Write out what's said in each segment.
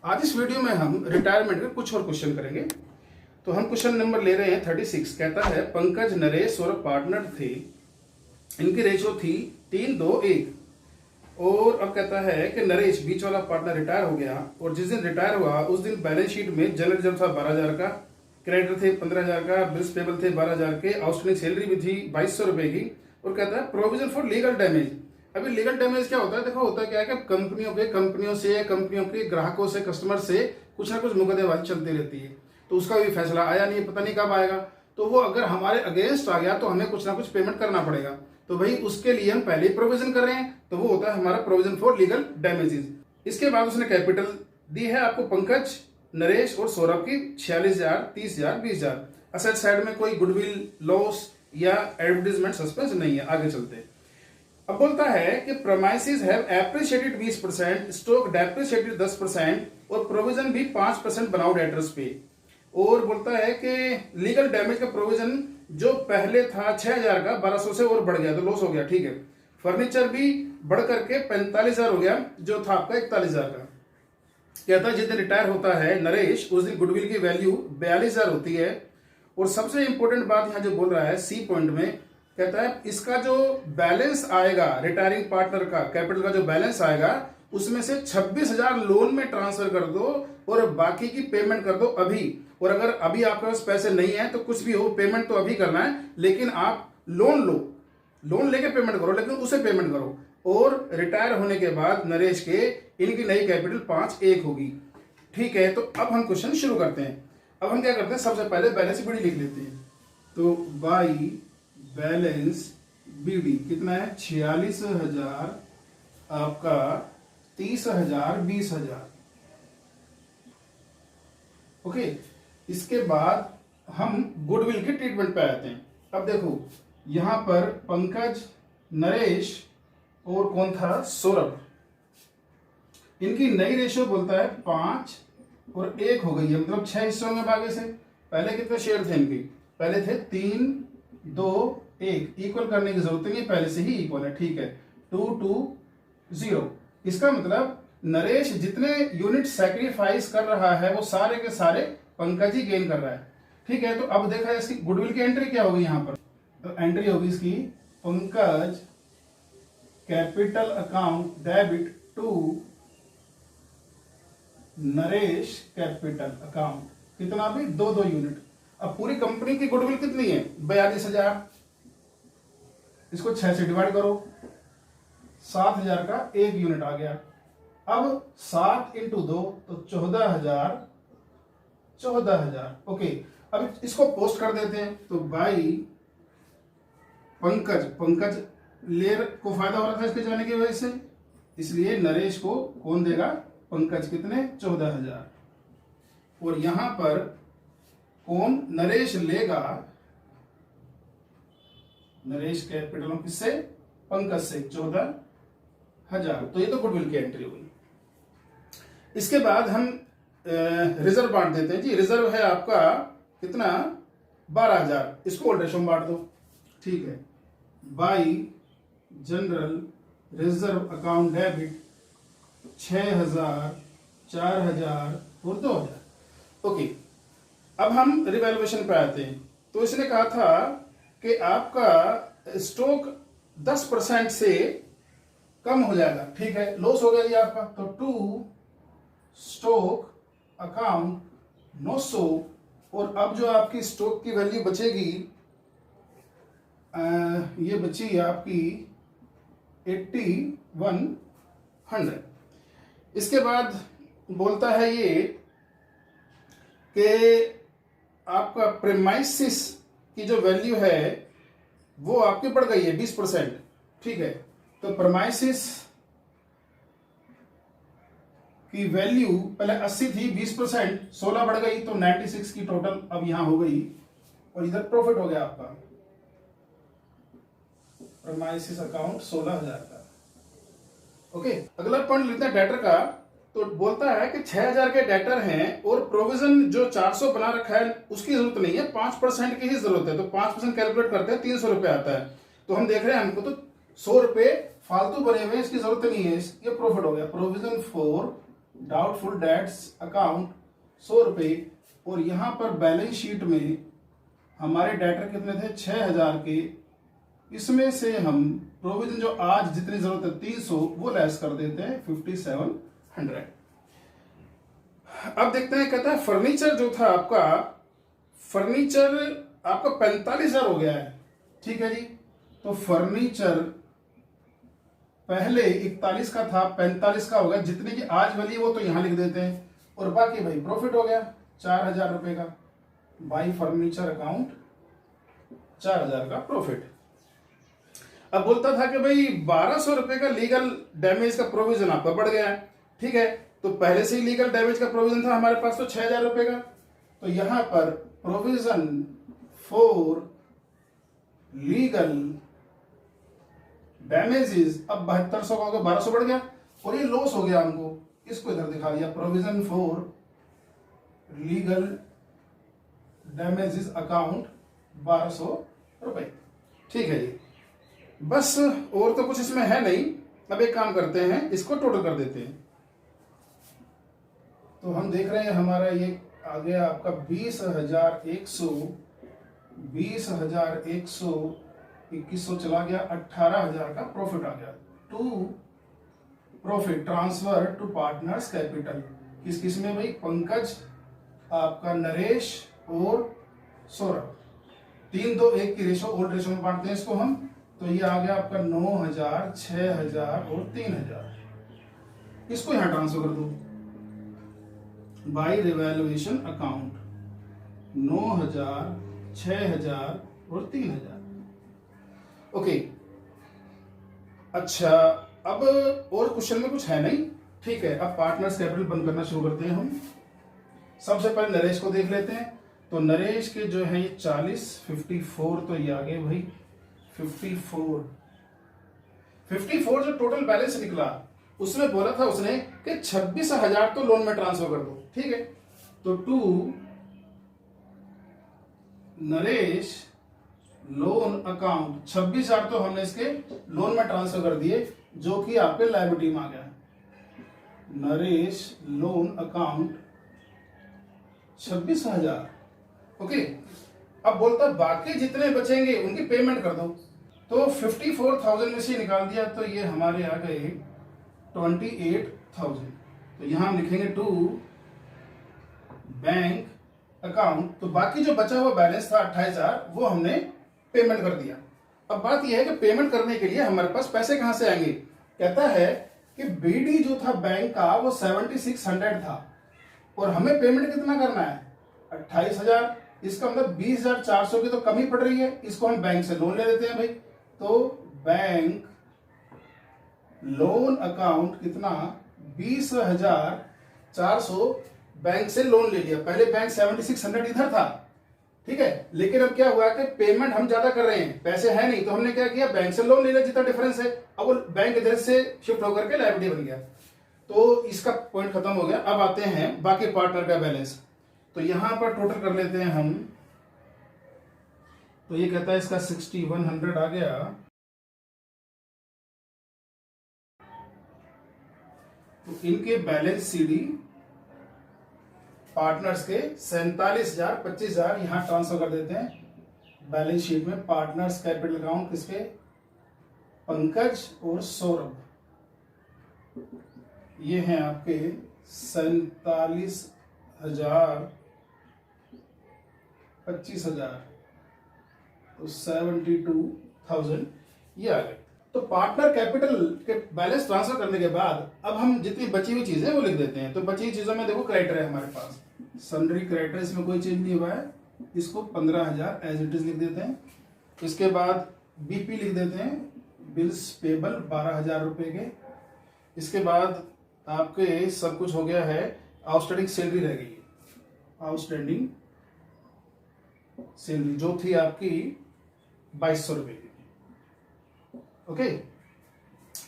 आज इस वीडियो में हम रिटायरमेंट के कुछ और क्वेश्चन करेंगे। तो हम क्वेश्चन नंबर ले रहे हैं 36। कहता है पंकज नरेश और पार्टनर थे, इनकी रेशियो थी 3-2-1 और अब कहता है कि नरेश बीच वाला पार्टनर रिटायर हो गया और जिस दिन रिटायर हुआ उस दिन बैलेंस शीट में जनरल रिजर्व था 12,000 का, क्रेडिटर थे 15,000 का, बिल्स पेबल थे 12,000 के, आउटस्टैंडिंग सैलरी भी थी 2,200 रुपए की और कहता है प्रोविजन फॉर लीगल डैमेज। अभी लीगल डैमेज क्या होता है? देखो होता क्या है कि कंपनियों के ग्राहकों से, कस्टमर से कुछ ना कुछ मुकदमेबाजी चलती रहती है, तो उसका भी फैसला आया नहीं, पता नहीं कब आएगा। तो वो अगर हमारे अगेंस्ट आ गया तो हमें कुछ ना कुछ पेमेंट करना पड़ेगा। तो भाई उसके लिए हम पहले ही प्रोविजन कर रहे हैं, तो वो होता है हमारा प्रोविजन फॉर लीगल डैमेजेस। इसके बाद उसने कैपिटल दी है आपको पंकज, नरेश और सौरभ की 46,000, 30,000, 20,000। असेट साइड में कोई गुडविल लॉस या एडवर्टाइजमेंट सस्पेंस नहीं है। आगे चलते हैं। अब बोलता है कि premises have appreciated 20%, stock depreciated 10% और प्रोविजन भी 5% बनाओ डेटर्स पे। और बोलता है कि लीगल डैमेज का प्रोविजन जो पहले था 6,000 का 1,200 से और बढ़ गया तो लॉस हो गया, ठीक है। फर्नीचर भी बढ़ करके 45,000 हो गया जो था आपका 41,000 का। कहता है जिस दिन रिटायर होता है नरेश उस दिन गुडविल की वैल्यू 42,000 होती है। और सबसे इंपॉर्टेंट बात यहाँ जो बोल रहा है सी पॉइंट में, कहता है इसका जो बैलेंस आएगा रिटायरिंग पार्टनर का, कैपिटल का जो बैलेंस आएगा उसमें से 26,000 लोन में ट्रांसफर कर दो और बाकी की पेमेंट कर दो अभी। और अगर अभी आपके पास पैसे नहीं है तो कुछ भी हो, पेमेंट तो अभी करना है, लेकिन आप लोन लो, लोन लेके पेमेंट करो, लेकिन उसे पेमेंट करो। और रिटायर होने के बाद नरेश के इनकी नई कैपिटल 5-1 होगी, ठीक है। तो अब हम क्वेश्चन शुरू करते हैं। अब हम क्या करते हैं, सबसे पहले बैलेंस बीडी लिख लेते हैं। तो बाई बैलेंस बीडी कितना है? 46,000 आपका, 30,000, 20,000। ओके, इसके बाद हम गुडविल के ट्रीटमेंट पे आते हैं। अब देखो यहां पर पंकज, नरेश और कौन था? सौरभ। इनकी नई रेशियो बोलता है 5 और 1 हो गई है, मतलब 6 हिस्सों में भागे से। पहले कितने शेयर थे इनके? पहले थे 3-2-1। इक्वल करने की जरूरत नहीं, पहले से ही इक्वल है, ठीक है। 2-2-0। इसका मतलब नरेश जितने यूनिट सैक्रिफाइस कर रहा है वो सारे के सारे पंकज ही गेन कर रहा है, ठीक है। तो अब देखा है इसकी गुडविल की एंट्री क्या होगी यहां पर? तो एंट्री होगी इसकी Pankaj capital account debit to Naresh capital account. कितना भी? 2-2 यूनिट। अब पूरी कंपनी की गुडविल कितनी है? 42,000। इसको 6 से डिवाइड करो, 7,000 का 1 यूनिट आ गया। अब 7 × 2 तो 14,000, 14,000। ओके, अब इसको पोस्ट कर देते हैं। तो बाई पंकज लेर को फायदा हो रहा था इसके जाने की वजह से, इसलिए नरेश को कौन देगा? पंकज। कितने? 14,000। और यहां पर कौन? नरेश लेगा, नरेश कैपिटल किससे? पंकज से, 14,000। तो ये तो गुडविल की एंट्री हुई। इसके बाद हम रिजर्व बांट देते हैं जी। रिजर्व है आपका कितना? 12,000। इसको ओल्ड रेशो में बांट दो, ठीक है। By general reserve account debit 6,000, 4,000 और 2,000। ओके, अब हम रिवैल्यूएशन पे आते हैं। तो इसने कहा था कि आपका स्टॉक 10% से कम हो जाएगा, ठीक है। लॉस हो गया जी आपका, तो टू स्टॉक अकाउंट 900। और अब जो आपकी स्टॉक की वैल्यू बचेगी ये बची आपकी 8100। इसके बाद बोलता है ये कि आपका प्रेमाइसिस की जो वैल्यू है वो आपकी बढ़ गई है 20%, ठीक है। तो प्रेमाइसिस की वैल्यू पहले 80 थी, 20% 16 बढ़ गई तो 96 की टोटल अब यहां हो गई। और इधर प्रॉफिट हो गया आपका प्रेमाइसिस अकाउंट 16,000 का। ओके, अगला पॉइंट लेते हैं डेटर का। तो बोलता है कि 6,000 के डेटर हैं और प्रोविजन जो 400 बना रखा है उसकी जरूरत नहीं है, 5% की ही जरूरत है। तो 5% कैलकुलेट करते हैं 300 रुपए आता है। तो हम देख रहे हैं हमको तो 100 रुपए फालतू बने हुए, इसकी जरूरत नहीं है, ये प्रॉफिट हो गया। Provision for doubtful dates account 100 रुपये, और यहाँ पर बैलेंस शीट में हमारे डेटर कितने थे 6000 के, इसमें से हम प्रोविजन जो आज जितनी जरूरत है 300 वो लेस कर देते हैं 5700। अब देखते हैं, कहता है फर्नीचर जो था आपका, फर्नीचर आपका 45,000 हो गया है, ठीक है जी। तो फर्नीचर पहले 41 का था, 45 का हो गया, जितनी की आज वाली वो तो यहां लिख देते हैं, और बाकी भाई प्रॉफिट हो गया 4000 रुपए का, बाई फर्नीचर अकाउंट 4000 का प्रॉफिट। अब बोलता था कि भाई 1200 रुपए का लीगल डैमेज का प्रोविजन आपका बढ़ गया है, ठीक है। तो पहले से ही लीगल डैमेज का प्रोविजन था हमारे पास तो 6000 रुपए का, तो यहां पर प्रोविजन फॉर लीगल डैमेजेस अब 7200 का हो गया, 1200 बढ़ गया, और ये लॉस हो गया हमको, इसको इधर दिखा दिया, provision for legal damages account 1200 रुपए, ठीक है जी। बस और तो कुछ इसमें है नहीं। अब एक काम करते हैं, इसको टोटल कर देते हैं। तो हम देख रहे हैं हमारा ये आ गया आपका 20,100, 20,100, 2100 चला गया, 18,000 का प्रॉफिट आ गया। To profit transfer to partners capital, किस किस में भाई, पंकज, आपका नरेश और सौरभ, 3-2-1 की रेशो, ओल्ड रेशो में बांटते हैं इसको हम। तो ये आ गया आपका 9,000, 6,000 और 3,000। इसको यहां ट्रांसफर कर दो बाई रिवैल्यूएशन अकाउंट, 9,000, 6,000 और 3,000। ओके, अच्छा अब और क्वेश्चन में कुछ है नहीं, ठीक है। अब पार्टनर्स कैपिटल बंद करना शुरू करते हैं हम। सबसे पहले नरेश को देख लेते हैं। तो नरेश के जो है ये 40, 54, तो ये आ गए भाई 54 जो टोटल बैलेंस निकला उसमें बोला था उसने कि 26,000 तो लोन में ट्रांसफर कर दो, ठीक है। तो टू नरेश लोन अकाउंट 26,000 तो हमने इसके लोन में ट्रांसफर कर दिए, जो कि आपके लायबिलिटी में आ गया। Naresh loan account 26,000, okay. अब बोलता बाकी जितने बचेंगे उनकी पेमेंट कर दो। तो 54,000 में से निकाल दिया, तो ये हमारे आ गए 28,000। तो यहां हम लिखेंगे टू बैंक अकाउंट। तो बाकी जो बचा हुआ बैलेंस था 28,000 वो हमने पेमेंट कर दिया। अब बात यह है कि पेमेंट करने के लिए हमारे पास पैसे कहां से आएंगे। कहता है कि बीडी जो था बैंक का वो 7600 था, और हमें पेमेंट कितना करना है 28,000। इसका मतलब 20,400 की तो कमी पड़ रही है, इसको हम बैंक से लोन ले लेते हैं भाई। तो बैंक लोन अकाउंट कितना 20,400 बैंक से लोन ले लिया। पहले बैंक 7600 इधर था, ठीक है, लेकिन अब क्या हुआ कि पेमेंट हम ज्यादा कर रहे हैं, पैसे है नहीं, तो हमने क्या किया बैंक से लोन ले लिया जितना डिफरेंस है। अब वो बैंक इधर से शिफ्ट होकर के लायबिलिटी बन गया, तो इसका पॉइंट खत्म हो गया। अब आते हैं बाकी पार्टनर का बैलेंस। तो यहां पर टोटल कर लेते हैं हम। तो ये कहता है इसका 6100 आ गया। तो इनके बैलेंस सीडी पार्टनर्स के 47,000, 25,000 यहां ट्रांसफर कर देते हैं बैलेंस शीट में। पार्टनर्स कैपिटल अकाउंट किसके, पंकज और सौरभ। ये हैं आपके 47,000, 25,000, तो 72,000 ये आ गए। तो पार्टनर कैपिटल के बैलेंस ट्रांसफर करने के बाद अब हम जितनी बची हुई चीजें वो लिख देते हैं। तो बची हुई चीजों में देखो क्रेडिटर है हमारे पास, सन्ड्री क्रेडिटर, इसमें कोई चेंज नहीं हुआ है, इसको 15,000 एज इट इज लिख देते हैं। इसके बाद बीपी लिख देते हैं, बिल्स पेबल 12,000 रुपए के। इसके बाद आपके सब कुछ हो गया है, आउटस्टैंडिंग सैलरी रह गई, आउटस्टैंडिंग सैलरी जो थी आपकी 2200 रुपए की, ओके।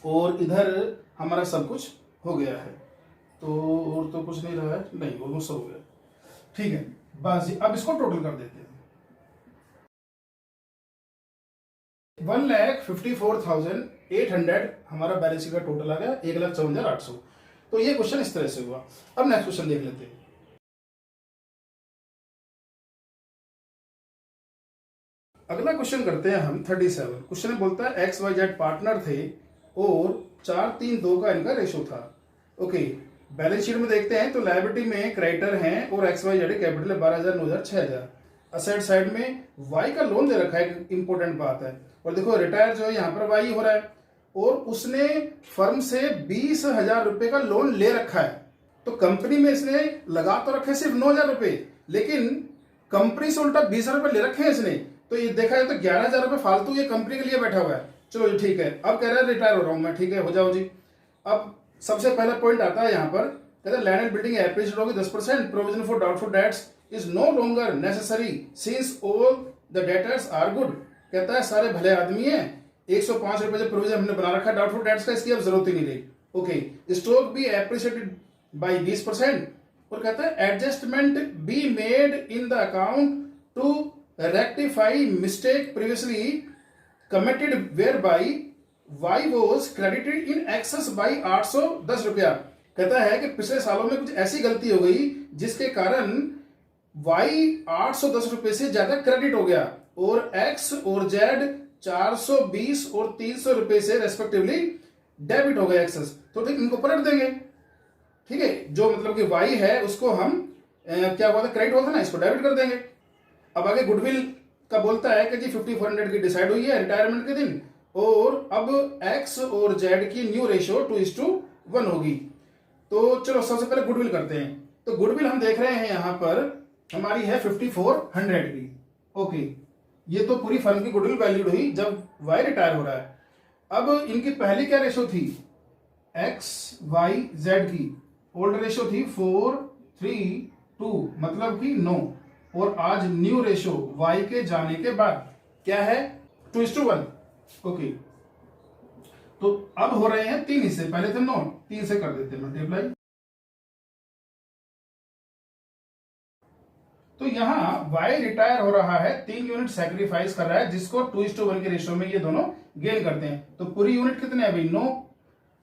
और इधर हमारा सब कुछ हो गया है, तो और तो कुछ नहीं रहा है, नहीं ऑलमोस्ट सब हो गया, ठीक है। बस अब इसको टोटल कर देते हैं। 1,54,800 हमारा बैलेंस शीट का टोटल आ गया, 1,54,800। तो ये क्वेश्चन इस तरह से हुआ। अब नेक्स्ट क्वेश्चन देख लेते हैं। अगला क्वेश्चन करते हैं हम 37। क्वेश्चन में बोलता है एक्स वाई जेड पार्टनर थे और 4-3-2 का इनका रेशो था। ओके, बैलेंस शीट में देखते हैं तो लायबिलिटी में क्रेडिटर हैं और एक्स वाई जेड कैपिटल है 12,000, 9,000, 6,000। असेट साइड में वाई का लोन दे रखा है, इंपॉर्टेंट बात है। और देखो रिटायर जो है यहाँ पर वाई हो रहा है और उसने फर्म से 20,000 रुपए का लोन ले रखा है। तो कंपनी में इसने लगा तो रखे सिर्फ 9,000 रुपए, लेकिन कंपनी से उल्टा 20,000 रुपए ले रखे हैं इसने। तो ये देखा जाए तो 11,000 रुपए फालतू ये कंपनी के लिए बैठा हुआ है। चलो जी ठीक है, अब कह रहा है रिटायर हो रहा हूं मैं, ठीक है हो जाओ जी। अब सबसे पहला पॉइंट आता है यहाँ पर, कहता है लैंड एंड बिल्डिंग एप्रिशिएट होगी 10%, provision for doubtful debts is no longer necessary since all the debtors are good. कहता है सारे भले आदमी हैं, 105 रुपए जो प्रोविजन हमने बना रखा है डाउटफुल डेट्स का, इसकी अब जरूरत ही नहीं रही। ओके, स्टॉक भी एप्रिशिएटेड बाई 20%। और कहता है adjustment be made in the account to rectify mistake previously committed whereby Y was credited in excess by 810 रुपया। कहता है कि पिछले सालों में कुछ ऐसी गलती हो गई जिसके कारण वाई 810 रुपए से ज्यादा क्रेडिट हो गया और एक्स और जेड 420 और 300 रुपए से रेस्पेक्टिवली डेबिट हो गया एक्सेस। तो ठीक इनको पलट देंगे, ठीक है, जो मतलब कि वाई है उसको हम क्या हुआ था, क्रेडिट हुआ था ना, इसको डेबिट कर देंगे। अब आगे गुडविल का बोलता है कि जी 5400 की डिसाइड हुई है रिटायरमेंट के दिन और अब एक्स और जेड की न्यू रेशियो 2:1 होगी। तो चलो सबसे पहले गुडविल करते हैं। तो गुडविल हम देख रहे हैं यहां पर हमारी है 5400 की। ओके, ये तो पूरी फर्म की गुडविल वैल्यूड हुई जब वाई रिटायर हो रहा है। अब इनकी पहली क्या रेशियो थी, एक्स वाई जेड की ओल्ड रेशियो थी 4:3:2 मतलब कि 9, और आज न्यू रेशियो वाई के जाने के बाद क्या है 2:1। ओके, तो अब हो रहे हैं 3 हिस्से, पहले थे 9, 3 से कर देते हैं मल्टीप्लाई। तो यहां वाई रिटायर हो रहा है, 3 यूनिट सैक्रिफाइस कर रहा है, जिसको 2:1 के रेशियो में ये दोनों गेन करते हैं। तो पूरी यूनिट कितने है भाई 9,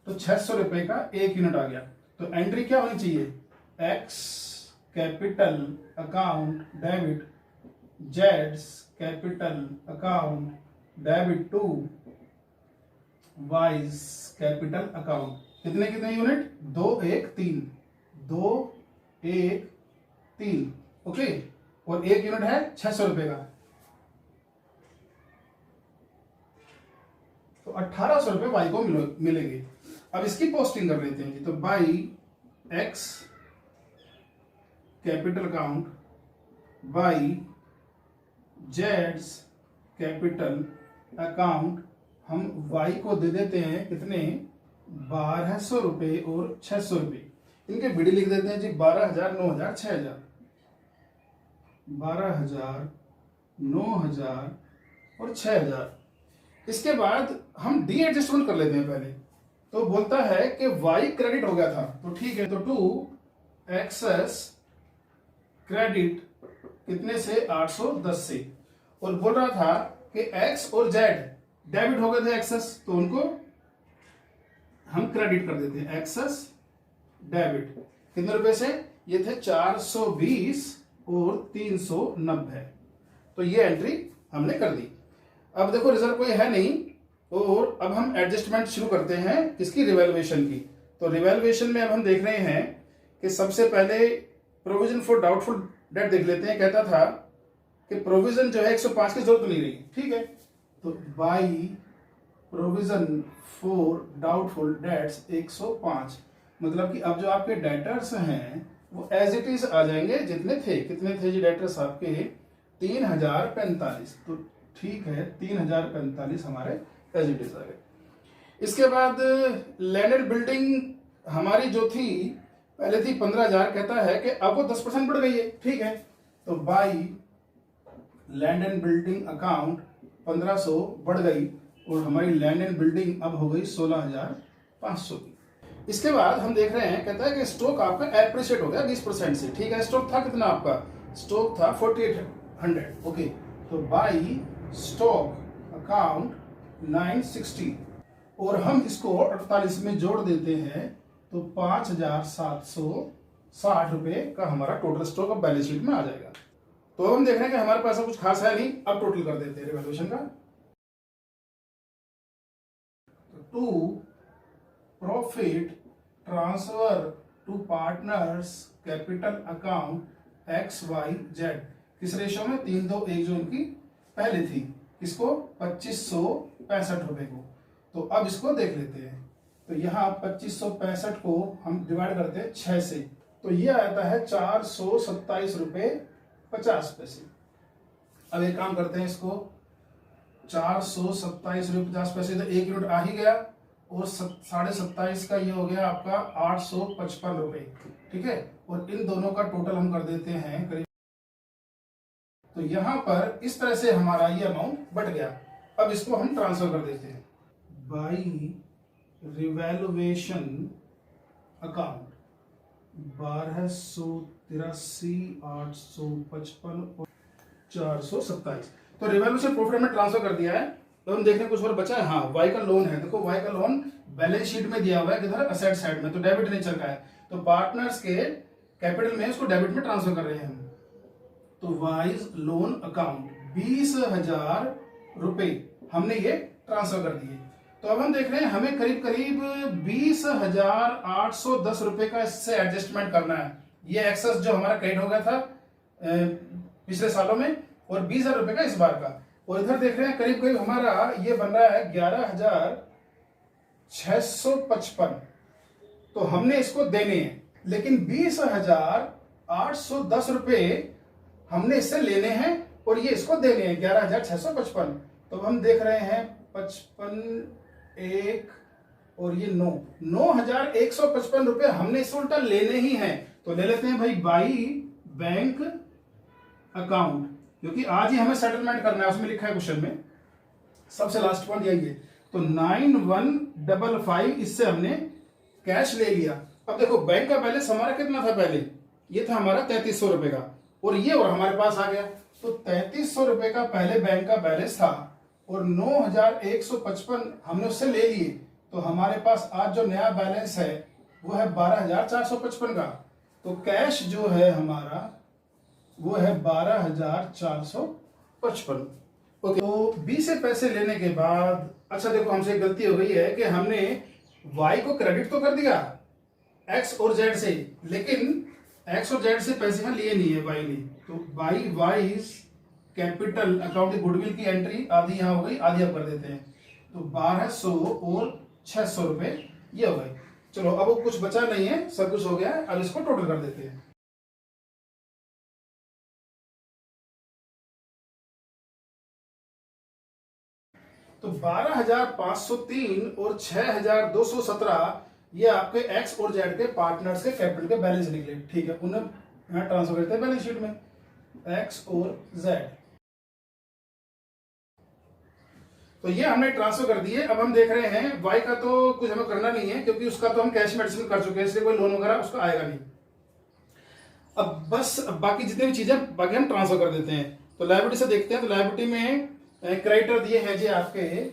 तो 600 रुपए का 1 यूनिट आ गया। तो एंट्री क्या होनी चाहिए, एक्स कैपिटल अकाउंट डेबिट जेड्स capital account debit to Y's capital account. कितने कितने यूनिट, 2 1 3, 2 1 3। ओके, और 1 यूनिट है 600 रुपए का, तो 1800 रुपए वाई को मिलेंगे। अब इसकी पोस्टिंग कर लेते हैं जी। तो by x capital account by Jades capital account, हम वाई को दे देते हैं कितने 1200 रुपए और 600 रुपए। इनके बीडी लिख देते हैं जी 12,000, 9,000, 6,000, 12,000, 9,000 और 6,000। इसके बाद हम डी एडजस्टमेंट कर लेते हैं पहले। तो बोलता है कि वाई क्रेडिट हो गया था, तो ठीक है, तो टू एक्सेस क्रेडिट कितने से 810 से, और बोल रहा था कि एक्स और जेड डेबिट हो गए थे एक्सेस, तो उनको हम क्रेडिट कर देते हैं, एक्सेस डेबिट कितने रुपए से, ये थे 420 और 390। तो ये एंट्री हमने कर दी। अब देखो रिजल्ट कोई है नहीं, और अब हम एडजस्टमेंट शुरू करते हैं किसकी, रिवैल्यूएशन की। तो रिवैल्यूएशन में अब हम देख रहे हैं कि सबसे पहले प्रोविजन फॉर डाउटफुल डेट देख लेते हैं। कहता था कि प्रोविजन जो है 105 की जरूरत नहीं रही, ठीक है, तो by provision for doubtful dates 105, मतलब कि अब जो आपके डेटर्स हैं वो एज इट इज आ जाएंगे जितने थे। कितने थे जी डेटर्स आपके 3045, तो ठीक है 3045 हमारे एज इट इज आ गए। इसके बाद लैंड एंड बिल्डिंग हमारी जो थी पहले थी 15,000, कहता है कि अब वो 10% बढ़ गई है, ठीक है, तो by land and building account 1500 बढ़ गई और हमारी लैंड एंड बिल्डिंग अब हो गई 16,500 की। इसके बाद हम देख रहे हैं, कहता है कि स्टॉक आपका एप्रिशिएट हो गया 20% से, ठीक है। स्टॉक था कितना आपका, स्टॉक था 4800। ओके, तो बाई स्टॉक अकाउंट 960, और हम इसको 48 में जोड़ देते हैं तो 5,760 रुपए का हमारा टोटल स्टॉक अब बैलेंस शीट में आ जाएगा। तो अब हम देख रहे हैं कि हमारे पास कुछ खास है नहीं, अब टोटल कर देते हैं रिवैल्यूएशन का। To profit transfer to partners capital account XYZ किस रेशो में, 3-2-1 जो इनकी पहले थी, किसको 2565 रुपए को। तो अब इसको देख लेते हैं। तो यहाँ 2565 को हम डिवाइड करते हैं 6 से, तो ये आता है 427 रुपए 50 पैसे। अब एक काम करते हैं, इसको 427 रुपए 50 पैसे, तो 1 यूनिट आ ही गया, और 27.5 का ये हो गया आपका 855 रुपए, ठीक है। और इन दोनों का टोटल हम कर देते हैं करीब, तो यहां पर इस तरह से हमारा ये अमाउंट बट गया। अब इसको हम ट्रांसफर कर देते हैं बाई रिवैल्यूएशन अकाउंट 1283,855 और 427। तो रिवैल्यूएशन प्रॉफिट हमने ट्रांसफर कर दिया है। तो हम देख रहे हैं कुछ और बचा है। हाँ, वाई का लोन है, देखो वाई का लोन बैलेंस शीट में दिया हुआ है किधर, असेट साइड में, तो डेबिट नेचर का है। तो पार्टनर्स के कैपिटल में उसको डेबिट में ट्रांसफर कर रहे हैं हम। तो वाइज लोन अकाउंट 20,000 रुपए हमने ये ट्रांसफर कर दिए। तो अब हम देख रहे हैं हमें करीब करीब 20,810 रुपए का इससे एडजस्टमेंट करना है। ये एक्सेस जो हमारा क्रेडिट हो गया था पिछले सालों में, और 20,000 रुपए का इस बार का। और इधर देख रहे हैं करीब करीब हमारा ये बन रहा है 11,655। तो हमने इसको देने हैं, लेकिन 20,810 रुपए हमने इससे लेने हैं और ये इसको देने हैं 11,655। तो हम देख रहे हैं 55 1 और ये 9,155 रुपए हमने इस उल्टा लेने ही हैं। तो ले लेते हैं भाई बाई बैंक अकाउंट, क्योंकि आज ही हमें सेटलमेंट करना है, उसमें लिखा है क्वेश्चन में, सबसे लास्ट पॉइंट यही है। तो 9155 इससे हमने कैश ले लिया। अब देखो बैंक का बैलेंस हमारा कितना था पहले, ये था हमारा 3300 रुपए का, और ये और हमारे पास आ गया। तो 3300 रुपए का पहले बैंक का बैलेंस था और 9,155 हमने उससे ले लिए। तो हमारे पास आज जो नया बैलेंस है वो है 12,455 का। तो कैश जो है हमारा वो है 12,455। ओके, तो 20 से पैसे लेने के बाद, अच्छा देखो हमसे गलती हो गई है कि हमने वाई को क्रेडिट तो कर दिया एक्स और जेड से, लेकिन एक्स और जेड से पैसे यहाँ लिए नहीं है वाई ने। तो by wise capital account goodwill की एंट्री आधी यहाँ हो गई, आधी अब कर देते हैं। तो 1200 और 600 रुपए ये हो गए। चलो अब कुछ बचा नहीं है, सब कुछ हो गया है, अब इसको टोटल कर देते हैं। तो 12,503 और 6,217 ये आपके एक्स और जेड के पार्टनर्स के कैपिटल के बैलेंस निकले, ठीक है। उन्हें यहाँ ट्रांसफर करते हैं बैलेंस शीट में, एक्स और जेड। तो ये हमने ट्रांसफर कर दिए। अब हम देख रहे हैं वाई का तो कुछ हमें करना नहीं है, क्योंकि उसका तो हम कैश मेडिसिन कर चुके हैं, इसलिए कोई लोन वगैरह उसका आएगा नहीं। अब बस बाकी जितनी भी चीजें बाकी हम ट्रांसफर कर देते हैं। तो लायबिलिटी से देखते हैं। तो लायबिलिटी में क्रेडिटर दिए हैं जी आपके,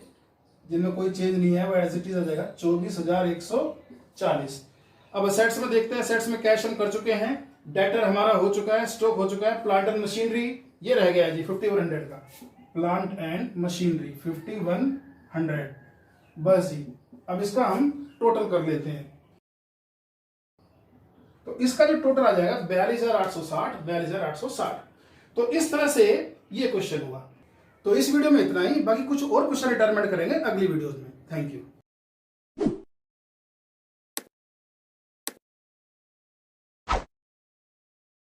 जिनमें कोई चेंज नहीं है, वो एज इट इज आ जाएगा 24,140। अब असेट्स में देखते हैं। असेट्स में कैश हम कर चुके हैं, डेटर हमारा हो चुका है, स्टॉक हो चुका है, प्लांट एंड मशीनरी ये रह गया है जी 5100 का। प्लांट एंड मशीनरी 5100, बस जी। अब इसका हम टोटल कर लेते हैं। तो इसका जो टोटल आ जाएगा 42,860। तो इस तरह से ये क्वेश्चन हुआ। तो इस वीडियो में इतना ही, बाकी कुछ और क्वेश्चन रिटायरमेंट करेंगे अगली वीडियोस में। Thank you.